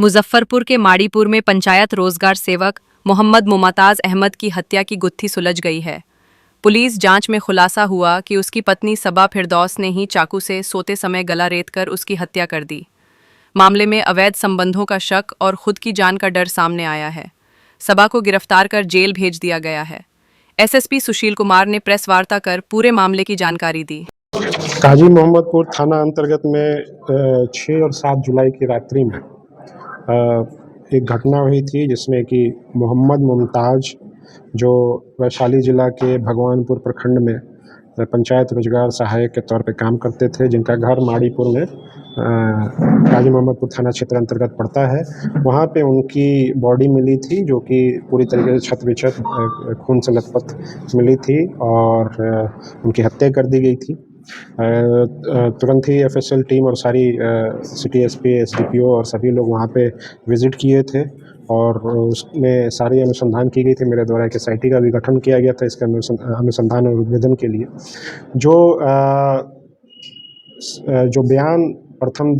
मुजफ्फरपुर के माड़ीपुर में पंचायत रोजगार सेवक मोहम्मद मुमताज अहमद की हत्या की गुत्थी सुलझ गई है। पुलिस जांच में खुलासा हुआ कि उसकी पत्नी सबा फिरदौस ने ही चाकू से सोते समय गला रेतकर उसकी हत्या कर दी। मामले में अवैध संबंधों का शक और खुद की जान का डर सामने आया है। सबा को गिरफ्तार कर जेल भेज दिया गया है। एसएसपी सुशील कुमार ने प्रेस वार्ता कर पूरे मामले की जानकारी दी। काजी मोहम्मदपुर थाना अंतर्गत में 6 और 7 जुलाई की रात्रि में एक घटना हुई थी जिसमें कि मोहम्मद मुमताज जो वैशाली जिला के भगवानपुर प्रखंड में पंचायत रोजगार सहायक के तौर पे काम करते थे, जिनका घर माड़ीपुर में काजी मोहम्मदपुर थाना क्षेत्र अंतर्गत पड़ता है। वहाँ पे उनकी बॉडी मिली थी जो कि पूरी तरीके से छत विछत खून से लथपथ मिली थी और उनकी हत्या कर दी गई थी। तुरंत ही एफएसएल टीम और सारी सिटी एसपी एसडीपीओ और सभी लोग वहाँ पे विजिट किए थे और उसमें सारी अनुसंधान की गई थी। मेरे द्वारा एक एसआईटी का भी गठन किया गया था इसके अनुसंधान और उद्भेदन के लिए। जो बयान प्रथम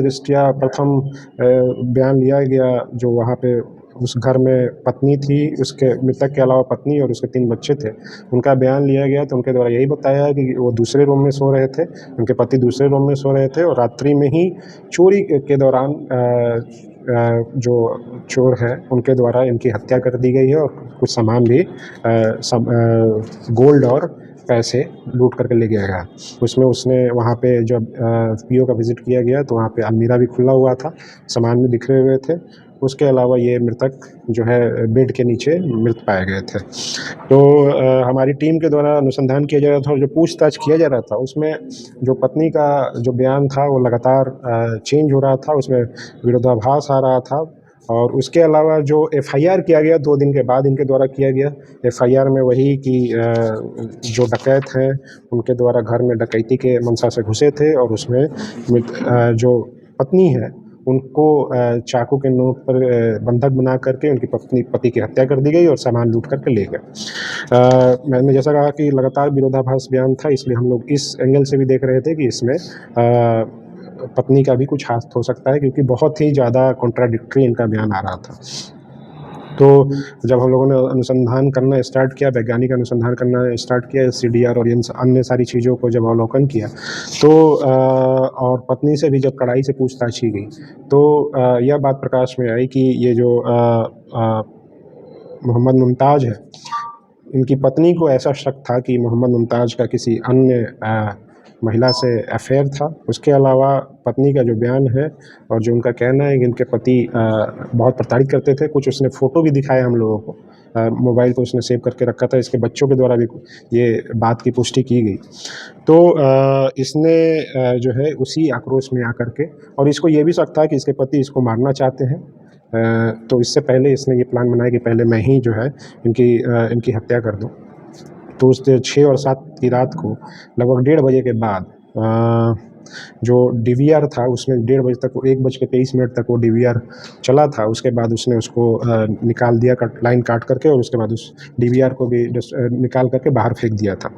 बयान लिया गया, जो वहाँ पे उस घर में पत्नी थी, उसके मृतक के अलावा पत्नी और उसके 3 बच्चे थे, उनका बयान लिया गया। तो उनके द्वारा यही बताया कि वो दूसरे रूम में सो रहे थे, उनके पति दूसरे रूम में सो रहे थे और रात्रि में ही चोरी के दौरान जो चोर है उनके द्वारा इनकी हत्या कर दी गई है और कुछ सामान भी गोल्ड और पैसे लूट करके ले गया गया। उसमें उसने वहाँ पे जब पीओ का विज़िट किया गया तो वहाँ पे अलमीरा भी खुला हुआ था, सामान भी बिखरे हुए थे। उसके अलावा ये मृतक जो है बेड के नीचे मृत पाए गए थे। तो हमारी टीम के द्वारा अनुसंधान किया जा रहा था और जो पूछताछ किया जा रहा था उसमें जो पत्नी का जो बयान था वो लगातार चेंज हो रहा था, उसमें विरोधाभास आ रहा था। और उसके अलावा जो एफआईआर किया गया 2 दिन के बाद इनके द्वारा किया गया, एफआईआर में वही कि जो डकैत हैं उनके द्वारा घर में डकैती के मंशा से घुसे थे और उसमें जो पत्नी है उनको चाकू के नोक पर बंधक बना करके उनकी पति की हत्या कर दी गई और सामान लूट करके ले गए। मैंने जैसा कहा कि लगातार विरोधाभास बयान था, इसलिए हम लोग इस एंगल से भी देख रहे थे कि इसमें पत्नी का भी कुछ हाथ हो सकता है, क्योंकि बहुत ही ज़्यादा कॉन्ट्राडिक्टरी इनका बयान आ रहा था। तो जब हम लोगों ने अनुसंधान करना स्टार्ट किया, वैज्ञानिक अनुसंधान करना स्टार्ट किया, सीडीआर और इन अन्य सारी चीज़ों को जब अवलोकन किया तो और पत्नी से भी जब कड़ाई से पूछताछ की गई तो यह बात प्रकाश में आई कि ये जो मोहम्मद मुमताज़ है, इनकी पत्नी को ऐसा शक था कि मोहम्मद मुमताज़ का किसी अन्य महिला से अफेयर था। उसके अलावा पत्नी का जो बयान है और जो उनका कहना है कि इनके पति बहुत प्रताड़ित करते थे। कुछ उसने फ़ोटो भी दिखाया हम लोगों को, मोबाइल को उसने सेव करके रखा था। इसके बच्चों के द्वारा भी ये बात की पुष्टि की गई। तो इसने जो है उसी आक्रोश में आकर के, और इसको ये भी शक था कि इसके पति इसको मारना चाहते हैं, तो इससे पहले इसने ये प्लान बनाया कि पहले मैं ही जो है इनकी हत्या कर दूं। तो उस 6 और 7 की रात को लगभग 1:30 बजे के बाद जो डीवीआर था उसमें 1:30 बजे तक, 1:23 तक वो डीवीआर चला था। उसके बाद उसने उसको निकाल दिया, लाइन काट करके, और उसके बाद उस डीवीआर को भी निकाल करके बाहर फेंक दिया था।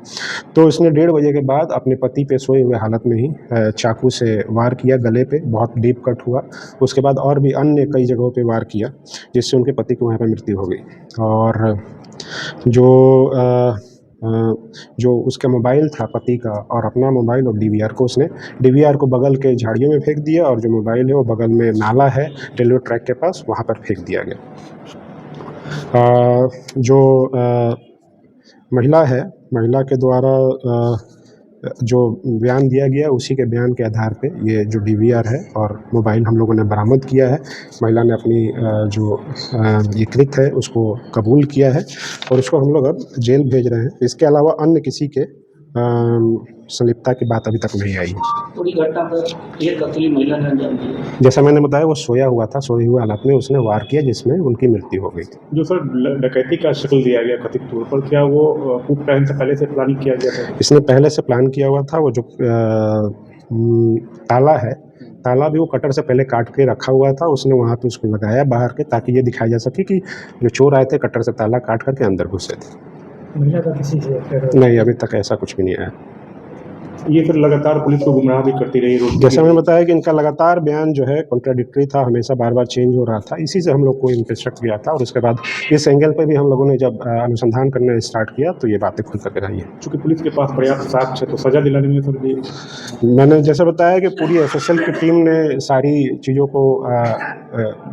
तो उसने 1:30 बजे के बाद अपने पति पे सोए हुए हालत में ही चाकू से वार किया, गले पे बहुत डीप कट हुआ। उसके बाद और भी अन्य कई जगहों पे वार किया, जिससे उनके पति की वहाँ पर मृत्यु हो गई। और जो उसका मोबाइल था पति का, और अपना मोबाइल और डीवीआर को बगल के झाड़ियों में फेंक दिया, और जो मोबाइल है वो बगल में नाला है रेलवे ट्रैक के पास, वहाँ पर फेंक दिया गया। जो महिला है, महिला के द्वारा जो बयान दिया गया उसी के बयान के आधार पे ये जो डीवीआर है और मोबाइल हम लोगों ने बरामद किया है। महिला ने अपनी जो ये कृत्य है उसको कबूल किया है और उसको हम लोग अब जेल भेज रहे हैं। इसके अलावा अन्य किसी के संलिप्तता की बात अभी तक नहीं आई है। पूरी घटना पर एक अकेली महिला ने अंजाम दिया। जैसा मैंने बताया, वो सोया हुआ था, सोए हुए हालत में उसने वार किया, जिसमें उनकी मृत्यु हो गई। जो सर डकैती का शक्ल दिया गया कथित तौर पर, क्या वो खूब टाइम से पहले से प्लानिंग किया गया था? इसने पहले से प्लान किया हुआ था। वो जो ताला है, ताला भी वो कटर से पहले काट के रखा हुआ था। उसने वहाँ पे उसको लगाया बाहर के, ताकि ये दिखाया जा सके कि जो चोर आए थे कटर से ताला काट करके अंदर घुसे थे। महिला का किसी से नहीं, अभी तक ऐसा कुछ भी नहीं आया। ये फिर लगातार पुलिस को गुमराह भी करती रही रोड जैसे मैंने बताया कि इनका लगातार बयान जो है कॉन्ट्राडिक्टरी था, हमेशा बार बार चेंज हो रहा था। इसी से हम लोग को इंस्ट्रक्ट किया था और उसके बाद इस एंगल पे भी हम लोगों ने जब अनुसंधान करना स्टार्ट किया तो ये बातें खुल कर आई है। चूंकि पुलिस के पास पर्याप्त साक्ष्य है तो सजा दिलाने में सर भी मैंने जैसे बताया कि पूरी एफएसएल की टीम ने सारी चीज़ों को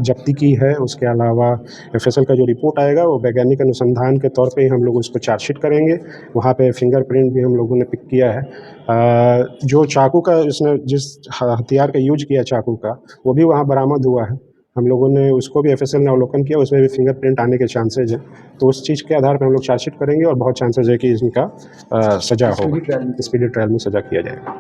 जब्ती की है। उसके अलावा एफएसएल का जो रिपोर्ट आएगा वो वैज्ञानिक अनुसंधान के तौर पे ही हम लोग उसको चार्जशीट करेंगे। वहाँ पे फिंगरप्रिंट भी हम लोगों ने पिक किया है। जो चाकू का इसने जिस हथियार का यूज किया चाकू का, वो भी वहाँ बरामद हुआ है। हम लोगों ने उसको भी एफएसएल ने अवलोकन किया, उसमें भी फिंगरप्रिंट आने के चांसेज हैं। तो उस चीज़ के आधार पर हम लोग चार्जशीट करेंगे और बहुत चांसेज है कि इनका सज़ा होगा, स्पीडी ट्रायल में सज़ा किया जाएगा।